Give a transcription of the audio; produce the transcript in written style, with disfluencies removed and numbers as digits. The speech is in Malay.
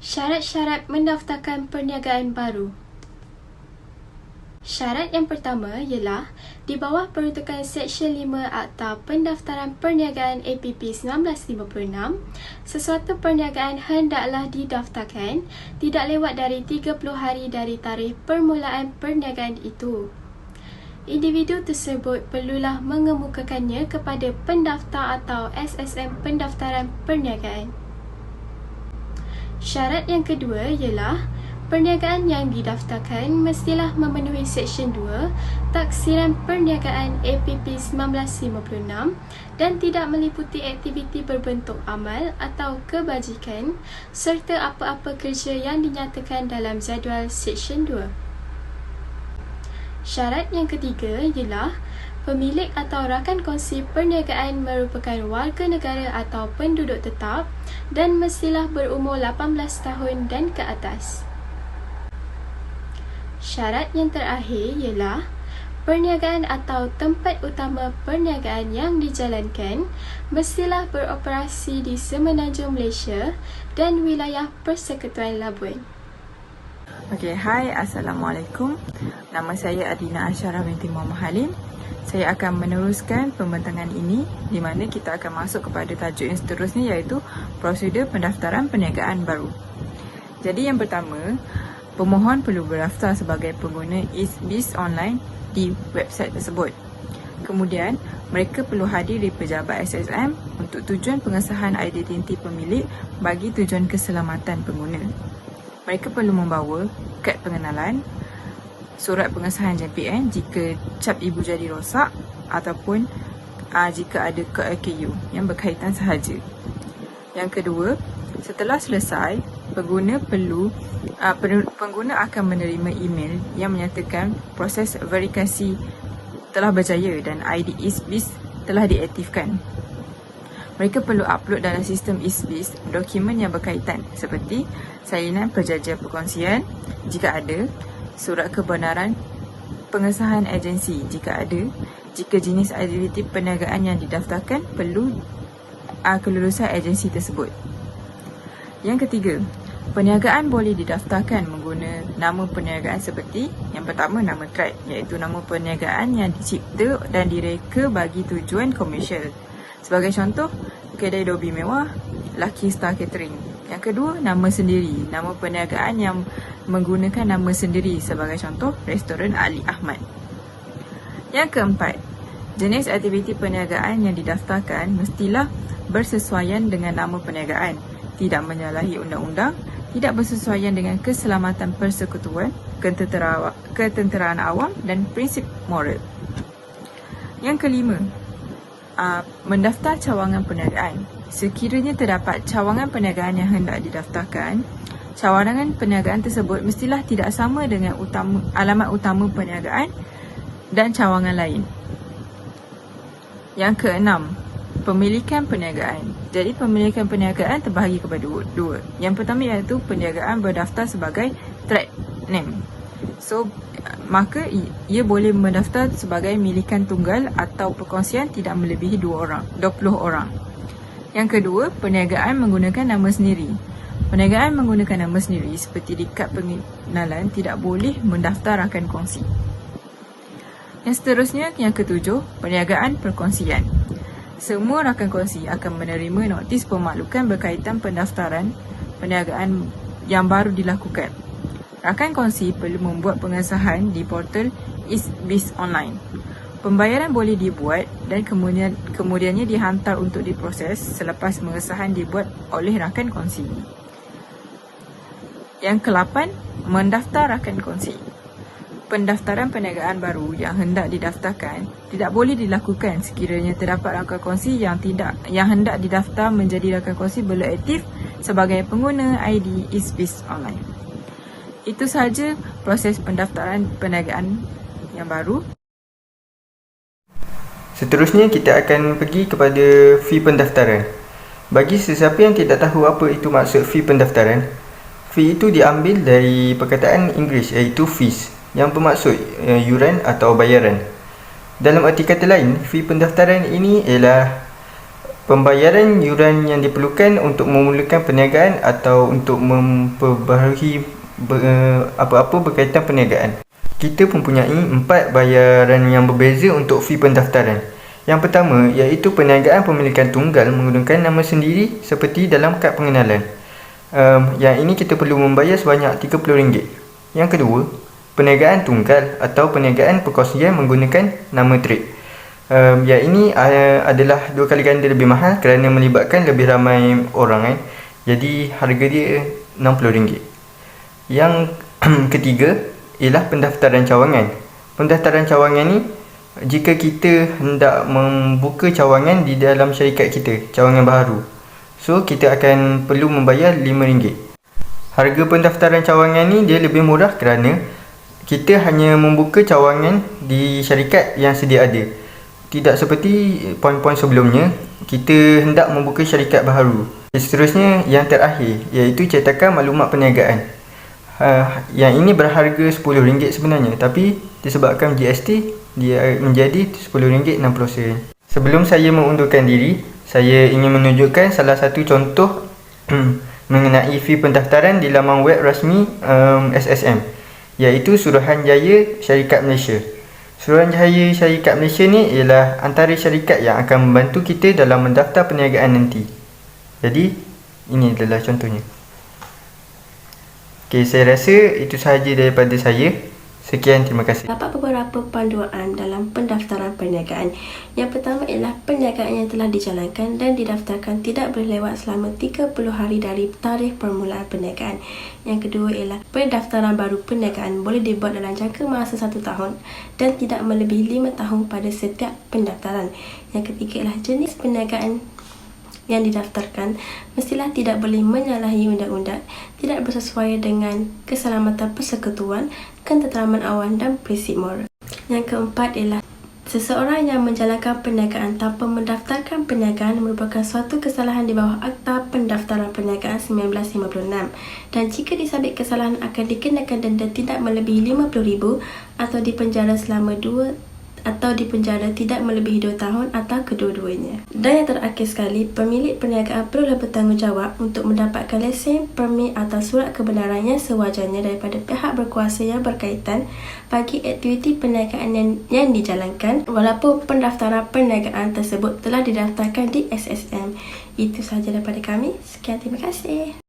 Syarat-syarat mendaftarkan perniagaan baru. Syarat yang pertama ialah di bawah peruntukan Seksyen 5 Akta Pendaftaran Perniagaan APP 1956, sesuatu perniagaan hendaklah didaftarkan tidak lewat dari 30 hari dari tarikh permulaan perniagaan itu. Individu tersebut perlulah mengemukakannya kepada pendaftar atau SSM Pendaftaran Perniagaan. Syarat yang kedua ialah perniagaan yang didaftarkan mestilah memenuhi Seksyen 2 Taksiran Perniagaan APP 1956 dan tidak meliputi aktiviti berbentuk amal atau kebajikan serta apa-apa kerja yang dinyatakan dalam jadual Seksyen 2. Syarat yang ketiga ialah pemilik atau rakan kongsi perniagaan merupakan warga negara atau penduduk tetap dan mestilah berumur 18 tahun dan ke atas. Syarat yang terakhir ialah perniagaan atau tempat utama perniagaan yang dijalankan mestilah beroperasi di Semenanjung Malaysia dan wilayah Persekutuan Labuan. Okey, hai, Assalamualaikum. Nama saya Adina Asyarah binti Muhammad Halim. Saya akan meneruskan pembentangan ini di mana kita akan masuk kepada tajuk yang seterusnya iaitu prosedur pendaftaran perniagaan baru. Jadi yang pertama, pemohon perlu berdaftar sebagai pengguna ISBIS online di website tersebut. Kemudian, mereka perlu hadir di pejabat SSM untuk tujuan pengesahan identiti pemilik bagi tujuan keselamatan pengguna. Mereka perlu membawa kad pengenalan, surat pengesahan JPN jika cap ibu jari rosak ataupun jika ada kod AKU yang berkaitan sahaja. Yang kedua, setelah selesai, pengguna akan menerima email yang menyatakan proses verifikasi telah berjaya dan ID ISBIS telah diaktifkan. Mereka perlu upload dalam sistem ISBIS dokumen yang berkaitan seperti salinan perjanjian perkongsian jika ada, surat kebenaran pengesahan agensi jika ada, jika jenis aktiviti perniagaan yang didaftarkan perlu kelulusan agensi tersebut. Yang ketiga, perniagaan boleh didaftarkan menggunakan nama perniagaan seperti yang pertama, nama trade iaitu nama perniagaan yang dicipta dan direka bagi tujuan komersial. Sebagai contoh, kedai Dobi Mewah, Lucky Star Catering. Yang kedua, nama sendiri, nama perniagaan yang menggunakan nama sendiri, sebagai contoh Restoran Ali Ahmad. Yang keempat, jenis aktiviti perniagaan yang didaftarkan mestilah bersesuaian dengan nama perniagaan, tidak menyalahi undang-undang, tidak bersesuaian dengan keselamatan persekutuan, ketenteraan awam dan prinsip moral. Yang kelima, mendaftar cawangan perniagaan. Sekiranya terdapat cawangan perniagaan yang hendak didaftarkan, cawangan perniagaan tersebut mestilah tidak sama dengan alamat utama perniagaan dan cawangan lain. Yang keenam, pemilikan perniagaan. Jadi pemilikan perniagaan terbahagi kepada dua. Yang pertama iaitu perniagaan berdaftar sebagai trade name. So, maka ia boleh mendaftar sebagai milikan tunggal atau perkongsian tidak melebihi 20 orang. Yang kedua, perniagaan menggunakan nama sendiri. Perniagaan menggunakan nama sendiri seperti di kad pengenalan tidak boleh mendaftar rakan kongsi. Yang seterusnya, yang ketujuh, perniagaan perkongsian. Semua rakan kongsi akan menerima notis pemaklukan berkaitan pendaftaran perniagaan yang baru dilakukan. Rakan kongsi perlu membuat pengesahan di portal ISBIS online. Pembayaran boleh dibuat dan kemudiannya dihantar untuk diproses selepas pengesahan dibuat oleh rakan kongsi. Yang ke-8, mendaftar rakan kongsi. Pendaftaran perniagaan baru yang hendak didaftarkan tidak boleh dilakukan sekiranya terdapat rakan kongsi yang hendak didaftar menjadi rakan kongsi belum aktif sebagai pengguna ID ISBIS online. Itu sahaja proses pendaftaran perniagaan yang baru. Seterusnya kita akan pergi kepada fee pendaftaran. Bagi sesiapa yang tidak tahu apa itu maksud fee pendaftaran, fee itu diambil dari perkataan Inggeris iaitu fees, yang bermaksud yuran atau bayaran. Dalam arti kata lain, fee pendaftaran ini ialah pembayaran yuran yang diperlukan untuk memulakan perniagaan atau untuk memperbaharui apa-apa berkaitan perniagaan. Kita mempunyai 4 bayaran yang berbeza untuk fee pendaftaran. Yang pertama iaitu perniagaan pemilikan tunggal menggunakan nama sendiri seperti dalam kad pengenalan. Yang ini kita perlu membayar sebanyak RM30. Yang kedua, perniagaan tunggal atau perniagaan perkongsian menggunakan nama trade. Yang ini adalah 2 kali ganda lebih mahal kerana melibatkan lebih ramai orang. Jadi harga dia RM60. Yang ketiga ialah pendaftaran cawangan. Pendaftaran cawangan ni jika kita hendak membuka cawangan di dalam syarikat kita, cawangan baharu, so kita akan perlu membayar RM5. Harga pendaftaran cawangan ni dia lebih murah kerana kita hanya membuka cawangan di syarikat yang sedia ada. Tidak seperti poin-poin sebelumnya, kita hendak membuka syarikat baharu. Seterusnya yang terakhir iaitu cetakan maklumat perniagaan. Yang ini berharga RM10 sebenarnya, tapi disebabkan GST dia menjadi RM10.60. Sebelum saya mengundurkan diri, saya ingin menunjukkan salah satu contoh mengenai fee pendaftaran di laman web rasmi SSM, iaitu Suruhanjaya Syarikat Malaysia. Suruhanjaya Syarikat Malaysia ni ialah antara syarikat yang akan membantu kita dalam mendaftar perniagaan nanti. Jadi ini adalah contohnya. Okay, saya rasa itu sahaja daripada saya. Sekian, terima kasih. Dapat beberapa panduan dalam pendaftaran perniagaan. Yang pertama ialah perniagaan yang telah dijalankan dan didaftarkan tidak boleh lewat selama 30 hari dari tarikh permulaan perniagaan. Yang kedua ialah pendaftaran baru perniagaan boleh dibuat dalam jangka masa 1 tahun dan tidak melebihi 5 tahun pada setiap pendaftaran. Yang ketiga ialah jenis perniagaan yang didaftarkan mestilah tidak boleh menyalahi undang-undang, tidak bersesuaian dengan keselamatan persekutuan, ketenteraman awam dan prinsip moral. Yang keempat ialah seseorang yang menjalankan perniagaan tanpa mendaftarkan perniagaan merupakan suatu kesalahan di bawah Akta Pendaftaran Perniagaan 1956 dan jika disabit kesalahan akan dikenakan denda tidak melebihi RM50,000 atau dipenjara selama 2 atau dipenjara tidak melebihi 2 tahun atau kedua-duanya. Dan yang terakhir sekali, pemilik perniagaan perlu bertanggungjawab untuk mendapatkan lesen, permit atau surat kebenaran yang sewajarnya daripada pihak berkuasa yang berkaitan bagi aktiviti perniagaan yang dijalankan walaupun pendaftaran perniagaan tersebut telah didaftarkan di SSM. Itu sahaja daripada kami. Sekian, terima kasih.